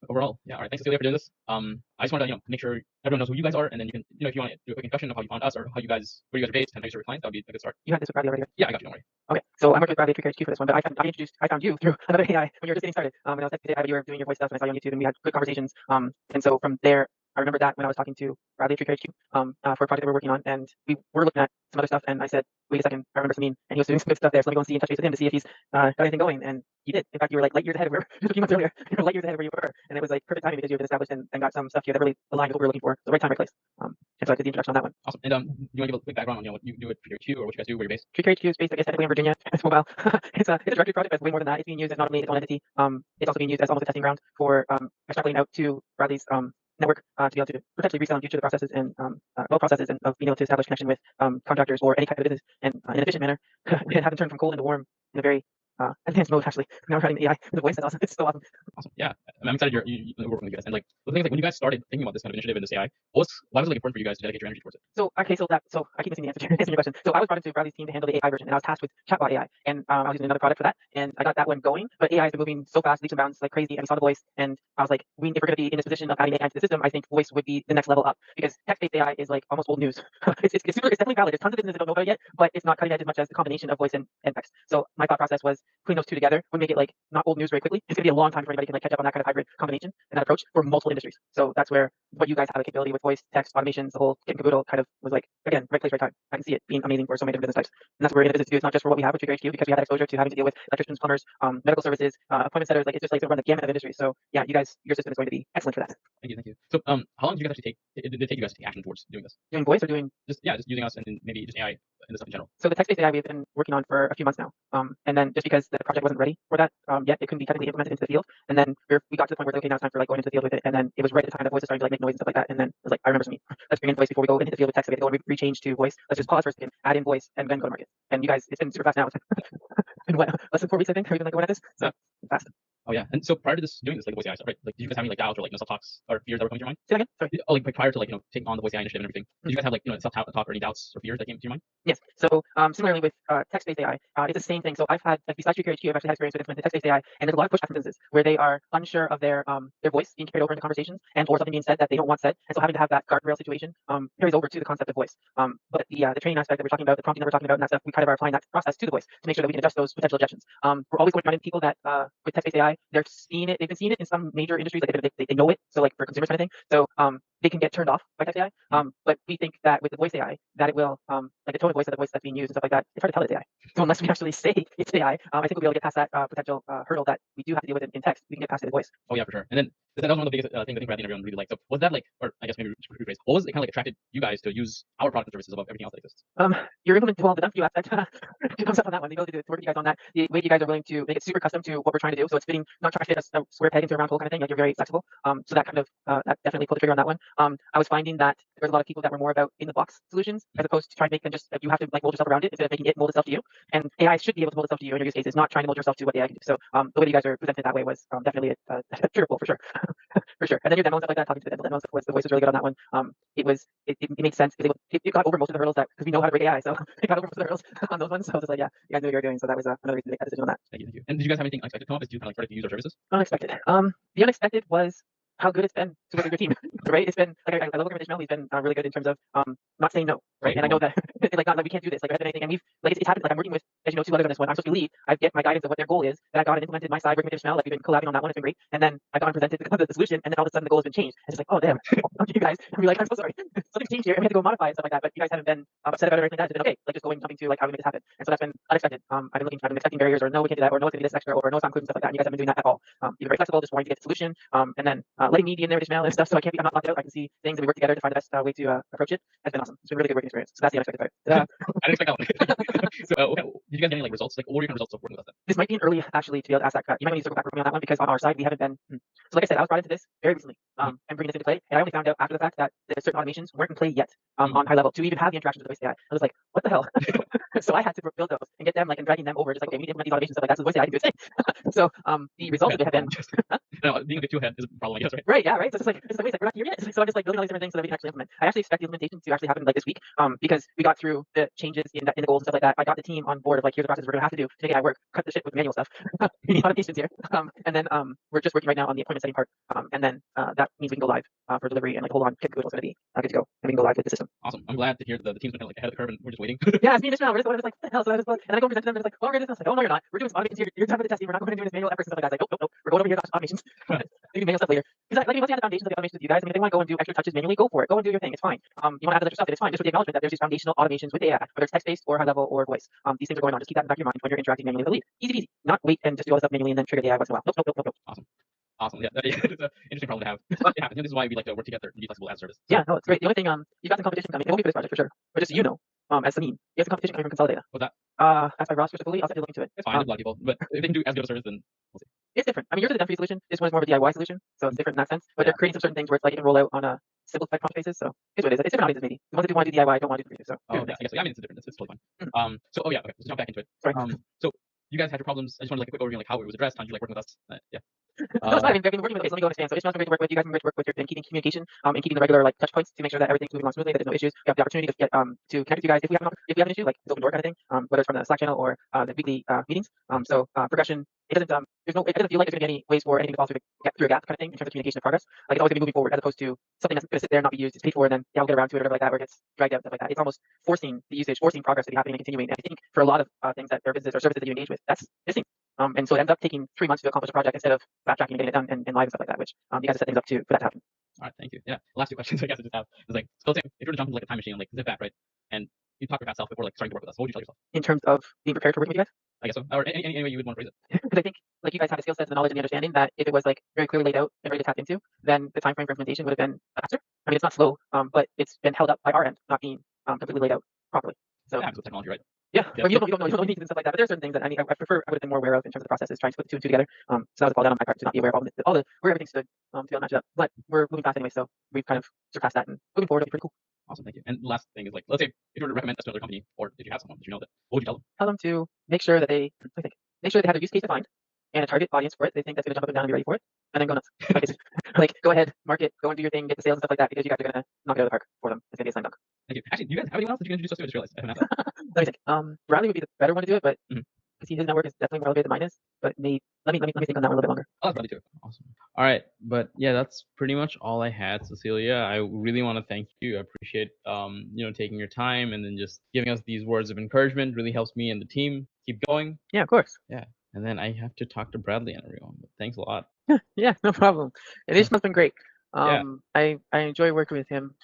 overall, yeah. All right. Thanks, Cecilia, for doing this. I just wanted to make sure everyone knows who you guys are, and then you can if you want to do a quick introduction of how you found us or how you guys where you guys are based and how you serve your clients, that would be a good start. You had this with Bradley already, right? Yeah, I got you. Don't worry. Okay, so I'm working with Bradley at 3HQ for this one, but I found you through another AI when you were just getting started. When I was texting AI, but you were doing your voice stuff, and I saw you on YouTube, and we had good conversations. And so from there, I remember that when I was talking to Bradley at 3HQ for a project that we're working on, and we were looking at some other stuff, and I said, wait a second, I remember Samin, and he was doing some good stuff there, so let me go and see and touch base with him to see if he's got anything going, and you did. In fact, you were like light years ahead of where just a few months earlier. You were light years ahead of where you were, and it was like perfect timing because you had been established and got some stuff here that really aligned with what we were looking for. So right time, right place. And so I did the introduction on that one. Awesome. And you want to give a quick background on what you do at 3HQ or what you guys do, where you're based? 3HQ is based, I guess, technically in Virginia. It's mobile. It's a directory project, but it's way more than that. It's being used as not only its own entity. It's also being used as almost a testing ground for extrapolating out to Bradley's network to be able to potentially resell in future the processes and processes and of being able to establish connection with contractors or any type of business and in an efficient manner and have them turn from cold into warm in a very advanced mode. Actually, now we're running AI with the voice. That's awesome. It's so awesome. Awesome. Yeah, I'm excited you work with you guys. And like the thing is, like when you guys started thinking about this kind of initiative in this AI, why was it like important for you guys to dedicate your energy towards it? So I keep missing the answer to answering your question. So I was brought into Bradley's team to handle the AI version, and I was tasked with chatbot AI, and I was using another product for that, and I got that one going. But AI has been moving so fast, leaps and bounds like crazy, and we saw the voice, and I was like, if we're going to be in this position of adding AI to the system, I think voice would be the next level up because text-based AI is like almost old news. It's definitely valid. There's tons of businesses that don't know about it yet, but it's not cutting edge as much as the combination of voice and text. So my thought process was putting those two together would make it like not old news very quickly. It's gonna be a long time before anybody can like catch up on that kind of hybrid combination and that approach for multiple industries. So that's where what you guys have a capability with voice, text, automations, the whole kit and caboodle kind of was like, again, right place, right time. I can see it being amazing for so many different business types. And that's what we're in a business to do. It's not just for what we have with Trigger HQ because we have that exposure to having to deal with electricians, plumbers, medical services, appointment setters. Like it's just like to run the gamut of industries. So yeah, your system is going to be excellent for that. Thank you. So how long did you guys actually take? Did it take you guys to take action towards doing this? Doing voice or doing just using us and then maybe just AI and this stuff in general. So the text-based AI we've been working on for a few months now, and then just because the project wasn't ready for that yet, it couldn't be technically implemented into the field. And then we got to the point where okay, now it's time for like going into the field with it. And then it was right at the time that voice was starting to like make noise and stuff like that. And then it was like, I remember something. Let's bring in voice before we go into the field with text. So we have to go and rechange to voice. Let's just pause for a second, add in voice, and then go to market. And you guys, it's been super fast now. It's been what, less than 4 weeks, I think. We've been like going at this. So fast. Oh yeah, and so prior to this, doing this like the voice AI stuff, right? Like, did you guys have any like doubts or like self talks or fears that were coming to your mind? Say that again. Sorry. Oh, like prior to like taking on the voice AI initiative and everything, did you guys have like self talk or any doubts or fears that came to your mind? Yes. So similarly with text-based AI, it's the same thing. So I've had like besides HQ, I've actually had experience with implementing text-based AI, and there's a lot of pushback from businesses where they are unsure of their voice being carried over into conversations and or something being said that they don't want said, and so having to have that guardrail situation carries over to the concept of voice. But the training aspect that we're talking about, the prompting that we're talking about, and that stuff, we kind of are applying that process to the voice to make sure that we can adjust those potential objections. We're always going to run into people that with text-based AI, they've been seeing it in some major industries, like they know it. So like for consumers kind of thing. So they can get turned off by text AI. But we think that with the voice AI, that it will like the tone of voice of the voice that's being used and stuff like that, it's hard to tell it's AI. So unless we actually say it's AI, I think we'll be able to get past that potential hurdle that we do have to deal with in text. We can get past it in voice. Oh yeah, for sure. And then that was one of the biggest things I think Bradley and everyone really liked. So was that like, or I guess maybe rephrase, what was it kind of like attracted you guys to use our product and services above everything else that exists? You're implementing well the done for you aspect comes up on that one. The ability to work with you guys on that. The way you guys are willing to make it super custom to what we're trying to do. So it's fitting, not trying to fit a square peg into a round hole kind of thing. Like you're very flexible. So that kind of that definitely pulled the trigger on that one. I was finding that there's a lot of people that were more about in the box solutions as opposed to trying to make them just you have to like mold yourself around it instead of making it mold itself to you. And AI should be able to mold itself to you in your use cases, not trying to mold yourself to what AI can do. So the way you guys are presented that way was definitely a trigger pull for sure. For sure. And then your demo and stuff like that, talking to the demos, the voice was really good on that one. It made sense because it got over most of the hurdles because we know how to break AI. So it got over most of the hurdles on those ones. So I was just like, yeah, you guys knew what you were doing. So that was another reason to make that decision on that. Thank you. And did you guys have anything unexpected come up as you kind of like started to use our services? Unexpected. The unexpected was how good it's been to work with your team, right? It's been like I love working with Ishmael. He's been really good in terms of not saying no, right? And I know that like not like we can't do this, like I haven't done anything, and we've like it's happened. Like I'm working with, as you know, 2 others on this one. I'm supposed to be lead. I get my guidance of what their goal is. That I got and implemented my side working with Ishmael. Like we've been collabing on that one. It's been great. And then I got and presented the solution, and then all of a sudden the goal has been changed. And it's like, oh damn, you guys. And we're like, I'm so sorry, something's changed here, and we had to go modify and stuff like that. But you guys haven't been upset about it or anything like that. It's been okay, like just going jumping to like how we make this happen. And so that's been unexpected. I've been expecting barriers or no, we can't do that, or no, it's gonna be this extra, or no, it's not included, stuff like that. And you guys haven't been doing that at all. You're very flexible, just wanting to get the solution, and then letting me be in there with Ishmael and stuff. So I'm not locked out. I can see things and we work together to find the best way to approach it. It's been awesome. It's been a really good working experience. So that's the unexpected part. I didn't expect that one. So did you guys get any like results? Like what were your kind of results of working with us? This might be an early actually to be able to ask that. You might need to circle back with me on that one because on our side we haven't been. So like I said, I was brought into this very recently. and bringing this into play. And I only found out after the fact that the certain automations weren't in play yet on high level to even have the interactions with the voice AI. I was like, what the hell? So I had to build those and get them and dragging them over, just like, okay, we need to implement these automations, stuff like that, so the voice AI can do its thing. So the results of it have been no, being a bit too ahead is a problem, I guess, right? Right, yeah, right. So it's like, wait a second, we're not here yet. So I'm just building all these different things so that we can actually implement. I actually expect the implementation to actually happen this week, because we got through the changes in the goals and stuff like that. I got the team on board of here's the process we're gonna have to do to make AI work. Cut the shit with manual stuff. We need automations here. And then we're just working right now on the appointment setting part. And then that means we can go live for delivery and hold on, Kid Goodall's gonna be good to go, and we can go live with the system. Awesome. I'm glad to hear the team's been ahead of the curve and we're just waiting. Yeah, it's me and Ishmael. We're just like, what the hell? So I just, and I go present to them, and it's like, oh, we're gonna do this. I was like, oh no, you're not. We're doing some automations here. You're talking about the testing. We're not going to do this manual efforts and stuff like that. It's like, nope. We're going over here to automations. Maybe manual stuff later. Because once you have the foundations of the automations with you guys, if they want to go and do extra touches manually, go for it. Go and do your thing. It's fine. You want to add extra stuff, it's fine. Just with the acknowledgement that there's these foundational automations with AI, whether it's text-based or high level or voice. These things are going on. Just keep that in the back of your mind when you're interacting manually with a lead. Easy peasy. Not wait and just do all the stuff manually and then trigger the AI once in a while. Nope. Awesome. Yeah, it's an interesting problem to have. But it happens. This is why we like to work together and be flexible as a service. Yeah, no, it's great. The only thing, you've got some competition coming. It won't be for this project for sure, but just as Samin, you have some competition coming from Consolidator. What's that? That's by Ross Fully. I'll send you a link to it. It's fine. There's a lot of people, but if they can do as good of a service, then we'll see. It's different. I mean, yours is a done-for-you solution. This one is more of a DIY solution, so it's different in that sense. But they're creating some certain things where it's like it can roll out on a simplified prompt basis. So it's what it is. It's different audiences maybe. The ones that do want to do DIY don't want to do creative. So yeah, I guess. I mean, it's different. It's totally fine. So okay, let's jump back into it. Sorry. So you guys had your problems. I just wanted a quick overview, how it was addressed. How did you working with us? Yeah. That's fine. I've been working with. Okay, so let me go and expand. So Ishmael's been great to work with. You guys have been great to work with. You've been keeping communication and keeping the regular touch points to make sure that everything's moving along smoothly. That there's no issues. We have the opportunity to get to connect with you guys if we have an issue, like it's open door kind of thing. Whether it's from the Slack channel or the weekly meetings. So progression. It doesn't feel like there's gonna be any ways for anything to fall through a gap kind of thing in terms of communication and progress. Like it's always gonna be moving forward as opposed to something that's gonna sit there and not be used. It's paid for and then we'll get around to it or whatever like that, or it gets dragged out, stuff like that. It's almost forcing the usage, forcing progress to be happening and continuing. And I think for a lot of things that their businesses or services that you engage with, that's missing. And so it ends up taking 3 months to accomplish a project instead of backtracking and getting it done and live and stuff like that, which you guys have set things up for that to happen. All right, thank you. Yeah, last 2 questions I guess I just have is if you were to jump into a time machine, zip back, right, and you talk your past self before starting to work with us, what would you tell yourself? In terms of being prepared for working with you guys? I guess so. Or any way you would want to phrase it. Because I think you guys have the skill sets, the knowledge, and the understanding that if it was very clearly laid out and ready to tap into, then the time frame for implementation would have been faster. I mean, it's not slow, but it's been held up by our end, not being completely laid out properly. So yeah, with technology, right? Yeah, but you don't know needs and stuff like that. But there are certain things that I would have been more aware of in terms of the process is trying to put 2 and 2 together. So that was a call down on my part to not be aware of all the where everything stood to be able to match it up. But we're moving fast anyway, so we've kind of surpassed that and moving forward. It'll be pretty cool. Awesome, thank you. And the last thing is let's say if you were to recommend us to another company, or if you have someone that you know that, what would you tell them? Tell them to make sure that they have a use case defined and a target audience for it. They think that's going to jump up and down and be ready for it, and then go nuts. Go ahead, market, go and do your thing, get the sales and stuff like that, because you guys are going to knock it out of the park for them. It's going to be a slam dunk. Thank you. Actually, do you guys have anyone else that you can introduce us to? I just realized I haven't asked that. Let me think. Bradley would be the better one to do it, but because his network is definitely more elevated than mine is. But let me think on that one a little bit longer. I'll ask Bradley too. Awesome. All right, but yeah, that's pretty much all I had, Cecilia. I really want to thank you. I appreciate taking your time and then just giving us these words of encouragement. Really helps me and the team keep going. Yeah, of course. Yeah, and then I have to talk to Bradley and everyone. But thanks a lot. Yeah, no problem. And Ishmael's been great. Yeah. I enjoy working with him.